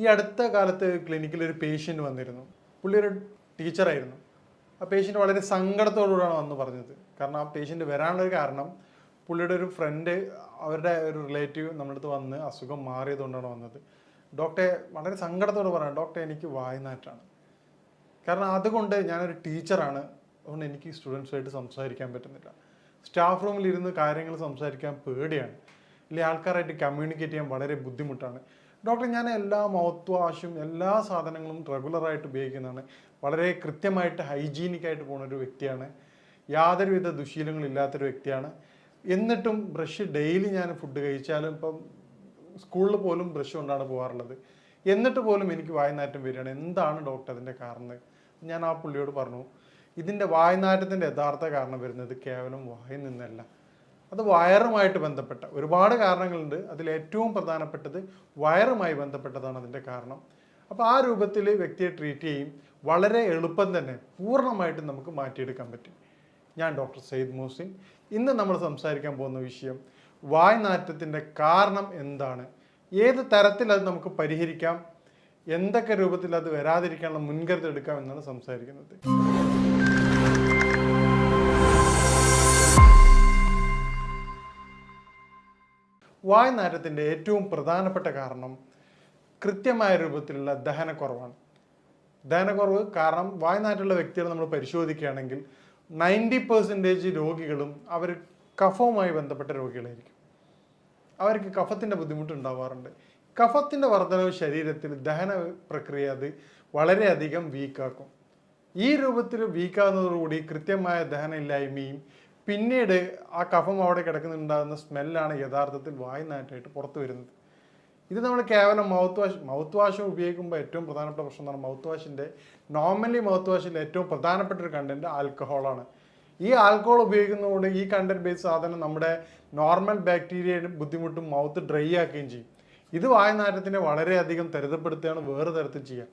ഈ അടുത്ത കാലത്ത് ക്ലിനിക്കിൽ ഒരു പേഷ്യൻ്റ് വന്നിരുന്നു. പുള്ളി ഒരു ടീച്ചറായിരുന്നു. ആ പേഷ്യൻ്റ് വളരെ സങ്കടത്തോടുകൂടിയാണ് വന്ന് പറഞ്ഞത്. കാരണം ആ പേഷ്യൻ്റ് വരാനുള്ളൊരു കാരണം പുള്ളിയുടെ ഒരു ഫ്രണ്ട്, അവരുടെ ഒരു റിലേറ്റീവ് നമ്മുടെ അടുത്ത് വന്ന് അസുഖം മാറിയതുകൊണ്ടാണ് വന്നത്. ഡോക്ടറെ വളരെ സങ്കടത്തോട് പറയാം, ഡോക്ടറെ എനിക്ക് വായ്നാറ്റാണ്. കാരണം അതുകൊണ്ട് ഞാനൊരു ടീച്ചറാണ്, അതുകൊണ്ട് എനിക്ക് സ്റ്റുഡൻസുമായിട്ട് സംസാരിക്കാൻ പറ്റുന്നില്ല. സ്റ്റാഫ് റൂമിൽ ഇരുന്ന് കാര്യങ്ങൾ സംസാരിക്കാൻ പേടിയാണ്, ഇല്ലെങ്കിൽ ആൾക്കാരായിട്ട് കമ്മ്യൂണിക്കേറ്റ് ചെയ്യാൻ വളരെ ബുദ്ധിമുട്ടാണ്. ഡോക്ടർ, ഞാൻ എല്ലാ മൗത്ത് വാഷും എല്ലാ സാധനങ്ങളും റെഗുലറായിട്ട് ഉപയോഗിക്കുന്നതാണ്, വളരെ കൃത്യമായിട്ട് ഹൈജീനിക്കായിട്ട് പോകുന്ന ഒരു വ്യക്തിയാണ്, യാതൊരുവിധ ദുശീലങ്ങളില്ലാത്തൊരു വ്യക്തിയാണ്. എന്നിട്ടും ബ്രഷ് ഡെയിലി ഞാൻ ഫുഡ് കഴിച്ചാലും ഇപ്പം സ്കൂളിൽ പോലും ബ്രഷ് കൊണ്ടാണ് പോകാറുള്ളത്, എന്നിട്ട് പോലും എനിക്ക് വായ്നാറ്റം വരികയാണ്. എന്താണ് ഡോക്ടർ അതിൻ്റെ കാരണം? ഞാൻ ആ പുള്ളിയോട് പറഞ്ഞു, ഇതിൻ്റെ വായ്നാറ്റത്തിൻ്റെ യഥാർത്ഥ കാരണം വരുന്നത് കേവലം വായിൽ നിന്നല്ല, അത് വയറുമായിട്ട് ബന്ധപ്പെട്ട ഒരുപാട് കാരണങ്ങളുണ്ട്. അതിൽ ഏറ്റവും പ്രധാനപ്പെട്ടത് വയറുമായി ബന്ധപ്പെട്ടതാണ് അതിൻ്റെ കാരണം. അപ്പോൾ ആ രൂപത്തിൽ വ്യക്തിയെ ട്രീറ്റ് ചെയ്യും, വളരെ എളുപ്പം തന്നെ പൂർണ്ണമായിട്ടും നമുക്ക് മാറ്റിയെടുക്കാൻ പറ്റും. ഞാൻ ഡോക്ടർ സയ്യിദ് മുഹസിൻ. ഇന്ന് നമ്മൾ സംസാരിക്കാൻ പോകുന്ന വിഷയം വായ്നാറ്റത്തിൻ്റെ കാരണം എന്താണ്, ഏത് തരത്തിൽ അത് നമുക്ക് പരിഹരിക്കാം, എന്തൊക്കെ രൂപത്തിൽ അത് വരാതിരിക്കാനുള്ള മുൻകരുതൽ എടുക്കാം എന്നാണ് സംസാരിക്കുന്നത്. വായ്നാറ്റത്തിൻ്റെ ഏറ്റവും പ്രധാനപ്പെട്ട കാരണം കൃത്യമായ രൂപത്തിലുള്ള ദഹനക്കുറവാണ്. ദഹനക്കുറവ് കാരണം വായ്നാറ്റുള്ള വ്യക്തികളെ നമ്മൾ പരിശോധിക്കുകയാണെങ്കിൽ 90% രോഗികളും അവർ കഫവുമായി ബന്ധപ്പെട്ട രോഗികളായിരിക്കും. അവർക്ക് കഫത്തിൻ്റെ ബുദ്ധിമുട്ട് ഉണ്ടാവാറുണ്ട്. കഫത്തിൻ്റെ വർധനവ് ശരീരത്തിൽ ദഹന പ്രക്രിയ അത് വളരെയധികം വീക്കാക്കും. ഈ രൂപത്തിൽ വീക്കാകുന്നതോടുകൂടി കൃത്യമായ ദഹനമില്ലായ്മയും പിന്നീട് ആ കഫം അവിടെ കിടക്കുന്നുണ്ടാകുന്ന സ്മെല്ലാണ് യഥാർത്ഥത്തിൽ വായ്നാറ്റായിട്ട് പുറത്തു വരുന്നത്. ഇത് നമ്മൾ കേവലം മൗത്ത് വാഷ് ഉപയോഗിക്കുമ്പോൾ ഏറ്റവും പ്രധാനപ്പെട്ട പ്രശ്നം എന്താണ്, മൗത്ത് വാഷിൻ്റെ നോർമലി മൗത്ത് വാഷിൻ്റെ ഏറ്റവും പ്രധാനപ്പെട്ട ഒരു കണ്ടൻറ്റ് ആൽക്കഹോളാണ്. ഈ ആൽക്കഹോൾ ഉപയോഗിക്കുന്നതുകൊണ്ട് ഈ കണ്ടന്റ് ബേസ് സാധനം നമ്മുടെ നോർമൽ ബാക്ടീരിയയുടെ ബുദ്ധിമുട്ടും മൗത്ത് ഡ്രൈ ആക്കുകയും ചെയ്യും. ഇത് വായ്നാറ്റത്തിനെ വളരെയധികം ത്വരിതപ്പെടുത്തുകയാണ് വേറെ തരത്തിൽ ചെയ്യുക.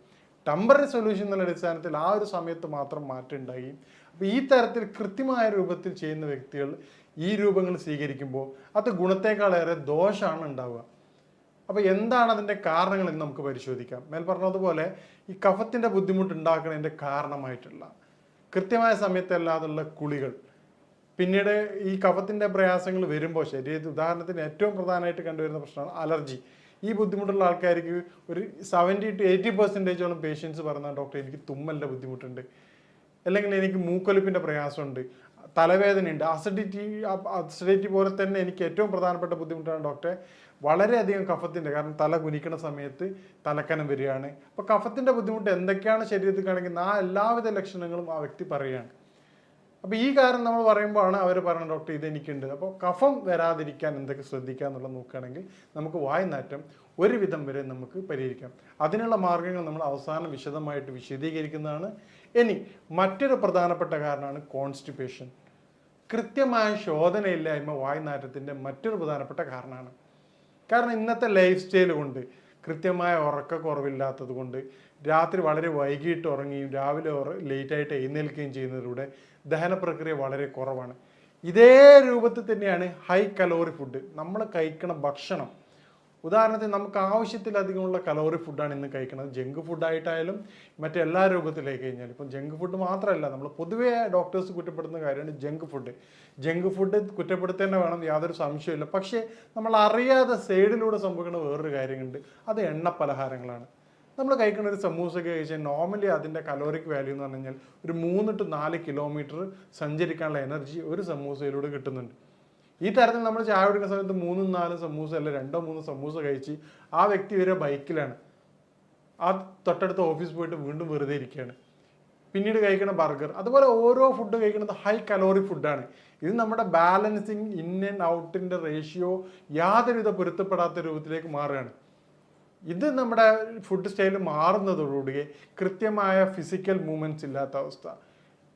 ടെമ്പററി സൊല്യൂഷൻ എന്നുള്ള അടിസ്ഥാനത്തിൽ ആ ഒരു സമയത്ത് മാത്രം മാറ്റം ഉണ്ടായി. അപ്പോൾ ഈ തരത്തിൽ കൃത്യമായ രൂപത്തിൽ ചെയ്യുന്ന വ്യക്തികൾ ഈ രൂപങ്ങൾ സ്വീകരിക്കുമ്പോൾ അത് ഗുണത്തേക്കാളേറെ ദോഷമാണ് ഉണ്ടാവുക. അപ്പോൾ എന്താണ് അതിൻ്റെ കാരണങ്ങൾ എന്ന് നമുക്ക് പരിശോധിക്കാം. മേൽ പറഞ്ഞതുപോലെ ഈ കഫത്തിൻ്റെ ബുദ്ധിമുട്ട് ഉണ്ടാക്കുന്നതിൻ്റെ കാരണമായിട്ടുള്ള കൃത്യമായ സമയത്തല്ലാതുള്ള കുളികൾ, പിന്നീട് ഈ കഫത്തിൻ്റെ പ്രയാസങ്ങൾ വരുമ്പോൾ ശരീരത്തിൽ ഉദാഹരണത്തിന് ഏറ്റവും പ്രധാനമായിട്ട് കണ്ടുവരുന്ന പ്രശ്നമാണ് അലർജി. ഈ ബുദ്ധിമുട്ടുള്ള ആൾക്കാർക്ക് ഒരു 70 to 80% പേഷ്യൻസ് പറഞ്ഞാൽ ഡോക്ടർ എനിക്ക് തുമ്മലിൻ്റെ ബുദ്ധിമുട്ടുണ്ട്, അല്ലെങ്കിൽ എനിക്ക് മൂക്കൊലിപ്പിൻ്റെ പ്രയാസമുണ്ട്, തലവേദനയുണ്ട്, അസിഡിറ്റി പോലെ തന്നെ എനിക്ക് ഏറ്റവും പ്രധാനപ്പെട്ട ബുദ്ധിമുട്ടാണ് ഡോക്ടറെ വളരെയധികം കഫത്തിൻ്റെ, കാരണം തല കുനിക്കണ സമയത്ത് തലക്കനം വരികയാണ്. അപ്പോൾ കഫത്തിൻ്റെ ബുദ്ധിമുട്ട് എന്തൊക്കെയാണ് ശരീരത്തിൽ കാണിക്കുന്നത് ആ എല്ലാവിധ ലക്ഷണങ്ങളും ആ വ്യക്തി പറയുകയാണ്. അപ്പോൾ ഈ കാര്യം നമ്മൾ പറയുമ്പോഴാണ് അവർ പറയുന്നത് ഡോക്ടർ ഇതെനിക്കുണ്ട്. അപ്പോൾ കഫം വരാതിരിക്കാൻ എന്തൊക്കെ ശ്രദ്ധിക്കുക എന്നുള്ളത് നോക്കുകയാണെങ്കിൽ നമുക്ക് വായ്നാറ്റം ഒരുവിധം വരെ നമുക്ക് പരിഹരിക്കാം. അതിനുള്ള മാർഗ്ഗങ്ങൾ നമ്മൾ അവസാനം വിശദമായിട്ട് വിശദീകരിക്കുന്നതാണ്. ഇനി മറ്റൊരു പ്രധാനപ്പെട്ട കാരണമാണ് കോൺസ്റ്റിപ്പേഷൻ. കൃത്യമായ ശോധനയില്ലായ്മ വായ്നാറ്റത്തിൻ്റെ മറ്റൊരു പ്രധാനപ്പെട്ട കാരണമാണ്. കാരണം ഇന്നത്തെ ലൈഫ് സ്റ്റൈൽ കൊണ്ട്, കൃത്യമായ ഉറക്കക്കുറവില്ലാത്തത് കൊണ്ട്, രാത്രി വളരെ വൈകിട്ട് ഉറങ്ങുകയും രാവിലെ ലേറ്റായിട്ട് എഴുന്നേൽക്കുകയും ചെയ്യുന്നതിലൂടെ ദഹന പ്രക്രിയ വളരെ കുറവാണ്. ഇതേ രൂപത്തിൽ തന്നെയാണ് ഹൈ കലോറി ഫുഡ്. നമ്മൾ കഴിക്കണ ഭക്ഷണം, ഉദാഹരണത്തിന് നമുക്ക് ആവശ്യത്തിലധികമുള്ള കലോറി ഫുഡാണ് ഇന്ന് കഴിക്കുന്നത്. ജങ്ക് ഫുഡായിട്ടായാലും മറ്റെല്ലാ രൂപത്തിലേക്ക് കഴിഞ്ഞാൽ, ഇപ്പം ജങ്ക് ഫുഡ് മാത്രമല്ല, നമ്മൾ പൊതുവേ ഡോക്ടേഴ്സ് കുറ്റപ്പെടുന്ന കാര്യമാണ് ജങ്ക് ഫുഡ്. ജങ്ക് ഫുഡ് കുറ്റപ്പെടുത്തേണ്ട വേണം, യാതൊരു സംശയമില്ല. പക്ഷേ നമ്മൾ അറിയാതെ സൈഡിലൂടെ സംഭവിക്കുന്ന വേറൊരു കാര്യമുണ്ട്, അത് എണ്ണ പലഹാരങ്ങളാണ്. നമ്മൾ കഴിക്കുന്ന ഒരു സമൂസയൊക്കെ കഴിച്ചാൽ നോർമലി അതിൻ്റെ കലോറിക് വാല്യൂ എന്ന് പറഞ്ഞു കഴിഞ്ഞാൽ ഒരു 3 to 4 കിലോമീറ്റർ സഞ്ചരിക്കാനുള്ള എനർജി ഒരു സമൂസയിലൂടെ കിട്ടുന്നുണ്ട്. ഈ തരത്തിൽ നമ്മൾ ചായ കുടിക്കുന്ന സമയത്ത് 3-4 സമൂസ അല്ല 2-3 സമൂസ കഴിച്ച് ആ വ്യക്തി വരെ ബൈക്കിലാണ്, ആ തൊട്ടടുത്ത ഓഫീസ് പോയിട്ട് വീണ്ടും വെറുതെ ഇരിക്കുകയാണ്. പിന്നീട് കഴിക്കുന്ന ബർഗർ, അതുപോലെ ഓരോ ഫുഡ് കഴിക്കുന്നത് ഹൈ കലോറി ഫുഡാണ്. ഇത് നമ്മുടെ ബാലൻസിങ് ഇൻ ആൻഡ് ഔട്ടിൻ്റെ റേഷ്യോ യാതൊരുവിധ പൊരുത്തപ്പെടാത്ത രൂപത്തിലേക്ക് മാറുകയാണ്. ഇത് നമ്മുടെ ഫുഡ് സ്റ്റൈൽ മാറുന്നതോടുകൂടി കൃത്യമായ ഫിസിക്കൽ മൂവ്മെൻറ്റ്സ് ഇല്ലാത്ത അവസ്ഥ,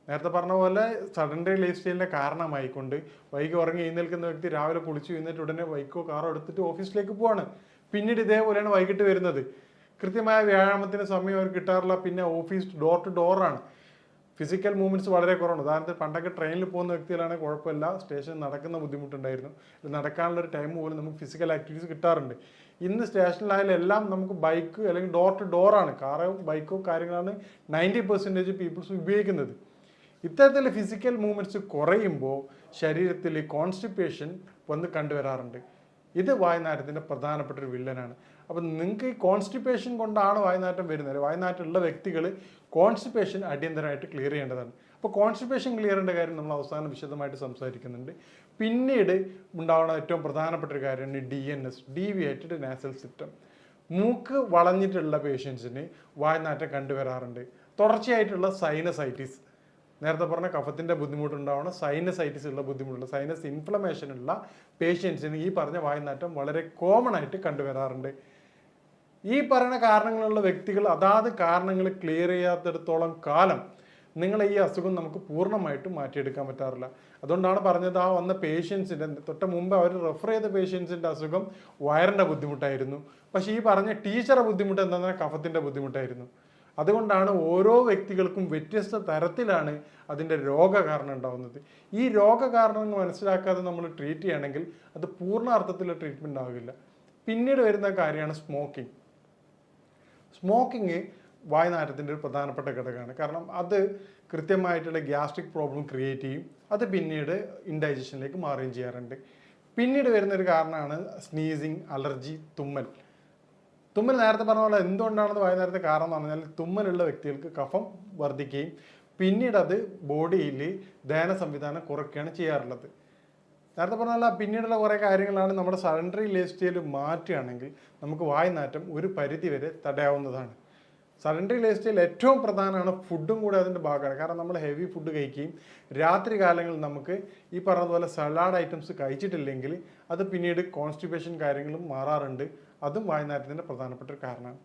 നേരത്തെ പറഞ്ഞ പോലെ സഡൻഡറി ലൈഫ് സ്റ്റൈലിൻ്റെ കാരണമായിക്കൊണ്ട് വൈകി ഉറങ്ങി എഴുന്നേൽക്കുന്ന വ്യക്തി രാവിലെ കുളിച്ച് എഴുന്നേറ്റ് ഉടനെ ബൈക്കോ കാറോ എടുത്തിട്ട് ഓഫീസിലേക്ക് പോവാണ്. പിന്നീട് ഇതേപോലെയാണ് വൈകിട്ട് വരുന്നത്. കൃത്യമായ വ്യായാമത്തിന് സമയം അവർ കിട്ടാറില്ല. പിന്നെ ഓഫീസ് ഡോർ ടു ഡോറാണ്. ഫിസിക്കൽ മൂവ്മെൻറ്റ്സ് വളരെ കുറവാണ്. ഉദാഹരണത്തിന് പണ്ടൊക്കെ ട്രെയിനിൽ പോകുന്ന വ്യക്തികളാണെങ്കിൽ കുഴപ്പമില്ല, സ്റ്റേഷൻ നടക്കുന്ന ബുദ്ധിമുട്ടുണ്ടായിരുന്നു. നടക്കാനുള്ളൊരു ടൈം പോലും നമുക്ക് ഫിസിക്കൽ ആക്ടിവിറ്റീസ് കിട്ടാറുണ്ട്. ഇന്ന് സ്റ്റേഷനിലായാലും എല്ലാം നമുക്ക് ബൈക്ക് അല്ലെങ്കിൽ ഡോർ ടു ഡോറാണ്, കാറോ ബൈക്കോ കാര്യങ്ങളാണ് 90% പീപ്പിൾസ് ഉപയോഗിക്കുന്നത്. ഇത്തരത്തിൽ ഫിസിക്കൽ മൂവ്മെൻറ്റ്സ് കുറയുമ്പോൾ ശരീരത്തിൽ കോൺസ്റ്റിപ്പേഷൻ വന്ന് കണ്ടുവരാറുണ്ട്. ഇത് വായുനാറ്റത്തിൻ്റെ പ്രധാനപ്പെട്ട ഒരു വില്ലനാണ്. അപ്പം നിങ്ങൾക്ക് ഈ കോൺസ്റ്റിപ്പേഷൻ കൊണ്ടാണ് വായുനാറ്റം വരുന്നത്. വായുനാറ്റമുള്ള വ്യക്തികൾ കോൺസ്റ്റിപ്പേഷൻ അടിയന്തരമായിട്ട് ക്ലിയർ ചെയ്യേണ്ടതാണ്. അപ്പോൾ കോൺസ്റ്റിപ്പേഷൻ ക്ലിയർ ചെയ്യേണ്ട കാര്യം നമ്മൾ അവസാനം വിശദമായിട്ട് സംസാരിക്കുന്നുണ്ട്. പിന്നീട് ഉണ്ടാവുന്ന ഏറ്റവും പ്രധാനപ്പെട്ട ഒരു കാര്യമാണ് DNS, ഡീവിയേറ്റഡ് നാസൽ സിസ്റ്റം. മൂക്ക് വളഞ്ഞിട്ടുള്ള പേഷ്യൻസിന് വായുനാറ്റം കണ്ടുവരാറുണ്ട്. തുടർച്ചയായിട്ടുള്ള സൈനസൈറ്റിസ്, നേരത്തെ പറഞ്ഞ കഫത്തിൻ്റെ ബുദ്ധിമുട്ടുണ്ടാവുന്ന സൈനസൈറ്റിസ് ഉള്ള ബുദ്ധിമുട്ടുള്ള സൈനസ് ഇൻഫ്ലമേഷൻ ഉള്ള പേഷ്യൻസിന് ഈ പറഞ്ഞ വായുനാറ്റം വളരെ കോമൺ ആയിട്ട് കണ്ടുവരാറുണ്ട്. ഈ പറയുന്ന കാരണങ്ങളുള്ള വ്യക്തികൾ അതാത് കാരണങ്ങൾ ക്ലിയർ ചെയ്യാത്തിടത്തോളം കാലം നിങ്ങളെ ഈ അസുഖം നമുക്ക് പൂർണ്ണമായിട്ടും മാറ്റിയെടുക്കാൻ പറ്റാറില്ല. അതുകൊണ്ടാണ് പറഞ്ഞത്, ആ വന്ന പേഷ്യൻസിൻ്റെ തൊട്ട് മുമ്പ് അവർ റെഫർ ചെയ്ത പേഷ്യൻസിൻ്റെ അസുഖം വയറിൻ്റെ ബുദ്ധിമുട്ടായിരുന്നു. പക്ഷേ ഈ പറഞ്ഞ ടീച്ചറുടെ ബുദ്ധിമുട്ട് എന്താണെന്ന് കഫത്തിൻ്റെ ബുദ്ധിമുട്ടായിരുന്നു. അതുകൊണ്ടാണ് ഓരോ വ്യക്തികൾക്കും വ്യത്യസ്ത തരത്തിലാണ് അതിൻ്റെ രോഗകാരണം ഉണ്ടാകുന്നത്. ഈ രോഗകാരണങ്ങൾ മനസ്സിലാക്കാതെ നമ്മൾ ട്രീറ്റ് ചെയ്യുകയാണെങ്കിൽ അത് പൂർണ്ണ അർത്ഥത്തിലുള്ള ട്രീറ്റ്മെൻറ്റ് ആകില്ല. പിന്നീട് വരുന്ന കാര്യമാണ് സ്മോക്കിംഗ്. സ്മോക്കിങ് വായുനാറ്റത്തിൻ്റെ ഒരു പ്രധാനപ്പെട്ട ഘടകമാണ്. കാരണം അത് കൃത്യമായിട്ടുള്ള ഗ്യാസ്ട്രിക് പ്രോബ്ലം ക്രിയേറ്റ് ചെയ്യും. അത് പിന്നീട് ഇൻഡൈജഷനിലേക്ക് മാറുകയും ചെയ്യാറുണ്ട്. പിന്നീട് വരുന്നൊരു കാരണമാണ് സ്നീസിങ്, അലർജി, തുമ്മൽ. തുമ്മൽ നേരത്തെ പറഞ്ഞ പോലെ എന്തുകൊണ്ടാണെന്ന് വായുനാറ്റത്തെ കാരണം എന്ന് പറഞ്ഞാൽ തുമ്മലുള്ള വ്യക്തികൾക്ക് കഫം വർദ്ധിക്കുകയും പിന്നീട് അത് ബോഡിയിൽ ദഹന സംവിധാനം കുറയ്ക്കുകയാണ് ചെയ്യാറുള്ളത്. നേരത്തെ പറഞ്ഞാൽ പിന്നീടുള്ള കുറേ കാര്യങ്ങളാണ് നമ്മുടെ സഡൻഡറി ലൈഫ് സ്റ്റൈൽ മാറ്റുകയാണെങ്കിൽ നമുക്ക് വായുനാറ്റം ഒരു പരിധി വരെ തടയാവുന്നതാണ്. സഡൻഡറി ലൈഫ് സ്റ്റൈൽ ഏറ്റവും പ്രധാനമാണ്. ഫുഡും കൂടെ അതിൻ്റെ ഭാഗമാണ്. കാരണം നമ്മൾ ഹെവി ഫുഡ് കഴിക്കുകയും രാത്രി കാലങ്ങളിൽ നമുക്ക് ഈ പറഞ്ഞതുപോലെ സലാഡ് ഐറ്റംസ് കഴിച്ചിട്ടില്ലെങ്കിൽ അത് പിന്നീട് കോൺസ്റ്റിപ്പേഷൻ കാര്യങ്ങളും മാറാറുണ്ട്. അതും വായുനാറ്റത്തിൻ്റെ പ്രധാനപ്പെട്ട ഒരു കാരണമാണ്.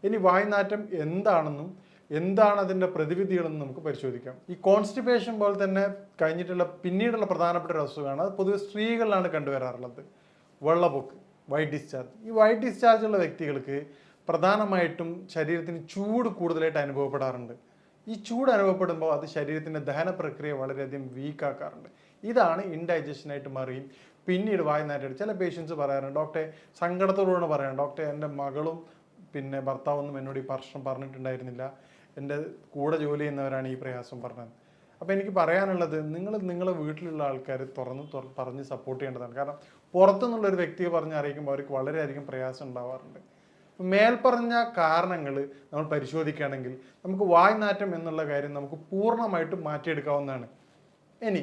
ഇനി വായുനാറ്റം എന്താണെന്നും എന്താണ് അതിൻ്റെ പ്രതിവിധികളെന്നും നമുക്ക് പരിശോധിക്കാം. ഈ കോൺസ്റ്റിപ്പേഷൻ പോലെ തന്നെ കഴിഞ്ഞിട്ടുള്ള പിന്നീടുള്ള പ്രധാനപ്പെട്ട ഒരു അസുഖമാണ്, അത് പൊതുവെ സ്ത്രീകളിലാണ് കണ്ടുവരാറുള്ളത്, വെള്ളപ്പൊക്ക്, വൈറ്റ് ഡിസ്ചാർജ്. ഈ വൈറ്റ് ഡിസ്ചാർജ് ഉള്ള വ്യക്തികൾക്ക് പ്രധാനമായിട്ടും ശരീരത്തിന് ചൂട് കൂടുതലായിട്ട് അനുഭവപ്പെടാറുണ്ട്. ഈ ചൂട് അനുഭവപ്പെടുമ്പോൾ അത് ശരീരത്തിൻ്റെ ദഹന പ്രക്രിയ വളരെയധികം വീക്കാക്കാറുണ്ട്. ഇതാണ് ഇൻഡൈജഷനായിട്ട് മാറുകയും പിന്നീട് വായുനാറ്റം. ചില പേഷ്യൻസ് പറയാറുണ്ട്, ഡോക്ടറെ സങ്കടത്തോടുകൂടെ പറയാം, ഡോക്ടറെ എൻ്റെ മകളും പിന്നെ ഭർത്താവൊന്നും എന്നോട് ഈ പ്രശ്നം പറഞ്ഞിട്ടുണ്ടായിരുന്നില്ല, എൻ്റെ കൂടെ ജോലി ചെയ്യുന്നവരാണ് ഈ പ്രയാസം പറഞ്ഞത്. അപ്പോൾ എനിക്ക് പറയാനുള്ളത്, നിങ്ങളുടെ വീട്ടിലുള്ള ആൾക്കാർ പറഞ്ഞ് സപ്പോർട്ട് ചെയ്യേണ്ടതാണ്. കാരണം പുറത്തുനിന്നുള്ളൊരു വ്യക്തിയെ പറഞ്ഞ് അറിയിക്കുമ്പോൾ അവർക്ക് വളരെയധികം പ്രയാസം ഉണ്ടാവാറുണ്ട്. മേൽപ്പറഞ്ഞ കാരണങ്ങൾ നമ്മൾ പരിശോധിക്കുകയാണെങ്കിൽ നമുക്ക് വായുനാറ്റം എന്നുള്ള കാര്യം നമുക്ക് പൂർണ്ണമായിട്ടും മാറ്റിയെടുക്കാവുന്നതാണ്. ഇനി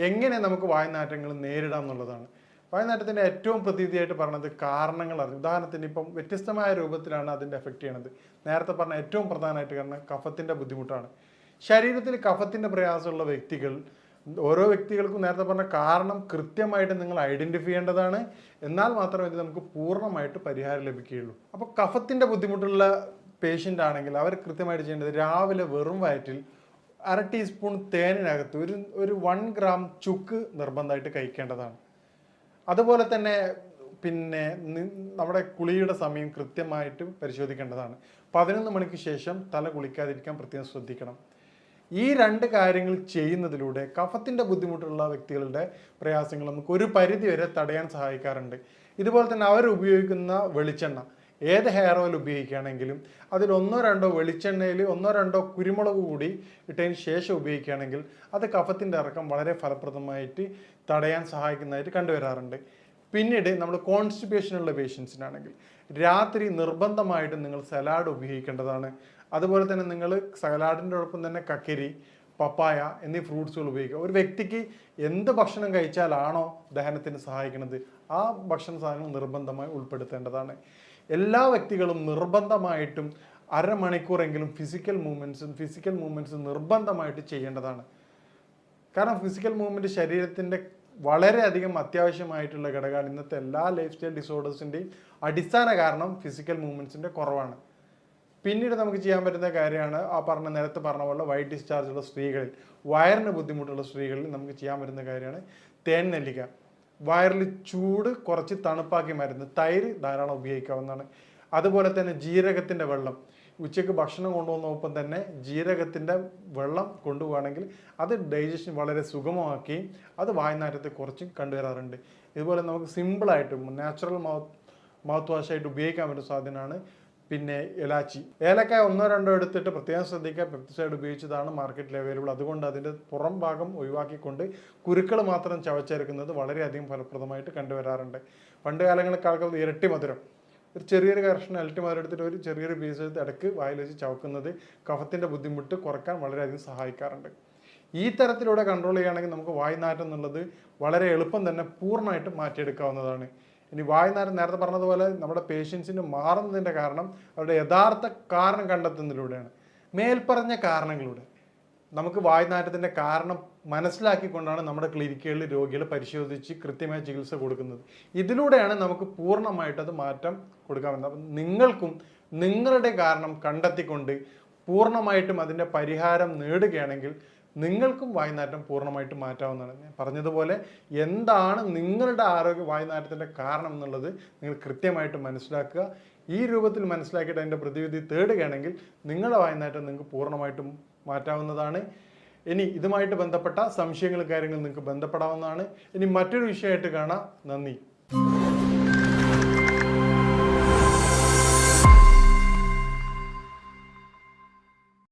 എങ്ങനെ നമുക്ക് വായുനാറ്റങ്ങൾ നേരിടാം എന്നുള്ളതാണ്. വായുനാറ്റത്തിൻ്റെ ഏറ്റവും പ്രതിവിധിയായിട്ട് പറഞ്ഞത് കാരണങ്ങൾ അറിഞ്ഞു. ഉദാഹരണത്തിന് ഇപ്പം വ്യത്യസ്തമായ രൂപത്തിലാണ് അതിൻ്റെ എഫക്റ്റ് ചെയ്യണത്. നേരത്തെ പറഞ്ഞ ഏറ്റവും പ്രധാനമായിട്ട് കാരണം കഫത്തിൻ്റെ ബുദ്ധിമുട്ടാണ്. ശരീരത്തിൽ കഫത്തിൻ്റെ പ്രയാസമുള്ള വ്യക്തികൾ, ഓരോ വ്യക്തികൾക്കും നേരത്തെ പറഞ്ഞ കാരണം കൃത്യമായിട്ട് നിങ്ങൾ ഐഡൻറ്റിഫൈ ചെയ്യേണ്ടതാണ്. എന്നാൽ മാത്രമേ ഇത് നമുക്ക് പൂർണ്ണമായിട്ട് പരിഹാരം ലഭിക്കുകയുള്ളൂ. അപ്പോൾ കഫത്തിൻ്റെ ബുദ്ധിമുട്ടുള്ള പേഷ്യൻ്റ് ആണെങ്കിൽ അവർ കൃത്യമായിട്ട് ചെയ്യേണ്ടത് രാവിലെ വെറും വയറ്റിൽ 1/2 ടീസ്പൂൺ തേനിനകത്ത് ഒരു 1 ഗ്രാം ചുക്ക് നിർബന്ധമായിട്ട് കഴിക്കേണ്ടതാണ്. അതുപോലെ തന്നെ പിന്നെ നമ്മുടെ കുളിയുടെ സമയം കൃത്യമായിട്ട് പരിശോധിക്കേണ്ടതാണ്. 11 മണിക്ക് ശേഷം തല കുളിക്കാതിരിക്കാൻ പ്രത്യേകം ശ്രദ്ധിക്കണം. ഈ 2 കാര്യങ്ങൾ ചെയ്യുന്നതിലൂടെ കഫത്തിൻ്റെ ബുദ്ധിമുട്ടുള്ള വ്യക്തികളുടെ പ്രയാസങ്ങൾ നമുക്ക് ഒരു പരിധി വരെ തടയാൻ സഹായിക്കാറുണ്ട്. ഇതുപോലെ തന്നെ അവർ ഉപയോഗിക്കുന്ന വെളിച്ചെണ്ണ, ഏത് ഹെയർ ഓയിൽ ഉപയോഗിക്കുകയാണെങ്കിലും അതിൽ 1-2 വെളിച്ചെണ്ണയിൽ 1-2 കുരുമുളക് കൂടി ഇട്ടതിന് ശേഷം ഉപയോഗിക്കുകയാണെങ്കിൽ അത് കഫത്തിൻ്റെ ഇറക്കം വളരെ ഫലപ്രദമായിട്ട് തടയാൻ സഹായിക്കുന്നതായിട്ട് കണ്ടുവരാറുണ്ട്. പിന്നീട് നമ്മൾ കോൺസ്റ്റിപ്പേഷനുള്ള പേഷ്യൻസിനാണെങ്കിൽ രാത്രി നിർബന്ധമായിട്ടും നിങ്ങൾ സലാഡ് ഉപയോഗിക്കേണ്ടതാണ്. അതുപോലെ തന്നെ നിങ്ങൾ സലാഡിൻ്റെ ഒപ്പം തന്നെ കക്കരി, പപ്പായ എന്നീ ഫ്രൂട്ട്സുകൾ ഉപയോഗിക്കുക. ഒരു വ്യക്തിക്ക് എന്ത് ഭക്ഷണം കഴിച്ചാലാണോ ദഹനത്തിന് സഹായിക്കുന്നത് ആ ഭക്ഷണ സാധനങ്ങൾ നിർബന്ധമായി ഉൾപ്പെടുത്തേണ്ടതാണ്. എല്ലാ വ്യക്തികളും നിർബന്ധമായിട്ടും 1/2 മണിക്കൂറെങ്കിലും ഫിസിക്കൽ മൂവ്മെൻറ്റ്സ് നിർബന്ധമായിട്ട് ചെയ്യേണ്ടതാണ്. കാരണം ഫിസിക്കൽ മൂവ്മെൻറ്റ് ശരീരത്തിൻ്റെ വളരെയധികം അത്യാവശ്യമായിട്ടുള്ള ഘടകമാണ്. ഇന്നത്തെ എല്ലാ ലൈഫ് സ്റ്റൈൽ ഡിസോർഡേഴ്സിൻ്റെയും അടിസ്ഥാന കാരണം ഫിസിക്കൽ മൂവ്മെൻറ്റ്സിൻ്റെ കുറവാണ്. പിന്നീട് നമുക്ക് ചെയ്യാൻ പറ്റുന്ന കാര്യമാണ് നേരത്തെ പറഞ്ഞ പോലെ വൈറ്റ് ഡിസ്ചാർജ് ഉള്ള സ്ത്രീകളിൽ, വയറിന് ബുദ്ധിമുട്ടുള്ള സ്ത്രീകളിൽ നമുക്ക് ചെയ്യാൻ പറ്റുന്ന കാര്യമാണ് തേൻ നെല്ലിക്ക. വയറിൽ ചൂട് കുറച്ച് തണുപ്പാക്കി മരുന്ന്, തൈര് ധാരാളം ഉപയോഗിക്കാവുന്നതാണ്. അതുപോലെ തന്നെ ജീരകത്തിൻ്റെ വെള്ളം, ഉച്ചയ്ക്ക് ഭക്ഷണം കൊണ്ടുപോകുന്നൊപ്പം തന്നെ ജീരകത്തിൻ്റെ വെള്ളം കൊണ്ടുപോവുകയാണെങ്കിൽ അത് ഡൈജഷൻ വളരെ സുഗമമാക്കി അത് വായുനാറ്റത്തെ കുറച്ച് കണ്ടുവരാറുണ്ട്. ഇതുപോലെ നമുക്ക് സിമ്പിളായിട്ട് നാച്ചുറൽ മൗത്ത് വാഷായിട്ട് ഉപയോഗിക്കാൻ പറ്റുന്ന സാധനമാണ്. പിന്നെ ഇലാച്ചി, ഏലക്കായ 1-2 എടുത്തിട്ട് പ്രത്യേകം ശ്രദ്ധിക്കുക, പെപ്റ്റിസൈഡ് ഉപയോഗിച്ചതാണ് മാർക്കറ്റിൽ അവൈലബിൾ. അതുകൊണ്ട് അതിൻ്റെ പുറം ഭാഗം ഒഴിവാക്കിക്കൊണ്ട് കുരുക്കൾ മാത്രം ചവച്ചെടുക്കുന്നത് വളരെയധികം ഫലപ്രദമായിട്ട് കണ്ടുവരാറുണ്ട്. പണ്ട് കാലങ്ങളിൽ ആൾക്കാർ ഇരട്ടി മധുരം, ഒരു ചെറിയൊരു കഷ്ണം ഇരട്ടി മധുരം എടുത്തിട്ട് ഒരു ചെറിയൊരു പീസ് എടുത്ത് ഇടയ്ക്ക് വായിൽ വെച്ച് ചവക്കുന്നത് കഫത്തിൻ്റെ ബുദ്ധിമുട്ട് കുറയ്ക്കാൻ വളരെയധികം സഹായിക്കാറുണ്ട്. ഈ തരത്തിലൂടെ കൺട്രോൾ ചെയ്യുകയാണെങ്കിൽ നമുക്ക് വായ്നാറ്റം എന്നുള്ളത് വളരെ എളുപ്പം തന്നെ പൂർണ്ണമായിട്ട് മാറ്റിയെടുക്കാവുന്നതാണ്. ഇനി വായ്നാറ്റം നേരത്തെ പറഞ്ഞതുപോലെ നമ്മുടെ പേഷ്യൻസിന് മാറുന്നതിൻ്റെ കാരണം അവരുടെ യഥാർത്ഥ കാരണം കണ്ടെത്തുന്നതിലൂടെയാണ്. മേൽപ്പറഞ്ഞ കാരണങ്ങളിലൂടെ നമുക്ക് വായ്നാറ്റത്തിൻ്റെ കാരണം മനസ്സിലാക്കിക്കൊണ്ടാണ് നമ്മുടെ ക്ലിനിക്കുകളിൽ രോഗികളെ പരിശോധിച്ച് കൃത്യമായ ചികിത്സ കൊടുക്കുന്നത്. ഇതിലൂടെയാണ് നമുക്ക് പൂർണ്ണമായിട്ട് അത് മാറ്റം കൊടുക്കാവുന്നത്. അപ്പം നിങ്ങൾക്കും നിങ്ങളുടെ കാരണം കണ്ടെത്തിക്കൊണ്ട് പൂർണ്ണമായിട്ടും അതിൻ്റെ പരിഹാരം നേടുകയാണെങ്കിൽ നിങ്ങൾക്കും വായ്നാറ്റം പൂർണ്ണമായിട്ട് മാറ്റാവുന്നതാണ്. ഞാൻ പറഞ്ഞതുപോലെ എന്താണ് നിങ്ങളുടെ വായ്നാറ്റത്തിൻ്റെ കാരണം എന്നുള്ളത് നിങ്ങൾ കൃത്യമായിട്ട് മനസ്സിലാക്കുക. ഈ രൂപത്തിൽ മനസ്സിലാക്കിയിട്ട് അതിൻ്റെ പ്രതിവിധി തേടുകയാണെങ്കിൽ നിങ്ങളുടെ വായ്നാറ്റം നിങ്ങൾക്ക് പൂർണ്ണമായിട്ടും മാറ്റാവുന്നതാണ്. ഇനി ഇതുമായിട്ട് ബന്ധപ്പെട്ട സംശയങ്ങളും കാര്യങ്ങളും നിങ്ങൾക്ക് ബന്ധപ്പെടാവുന്നതാണ്. ഇനി മറ്റൊരു വിഷയമായിട്ട് കാണാം. നന്ദി.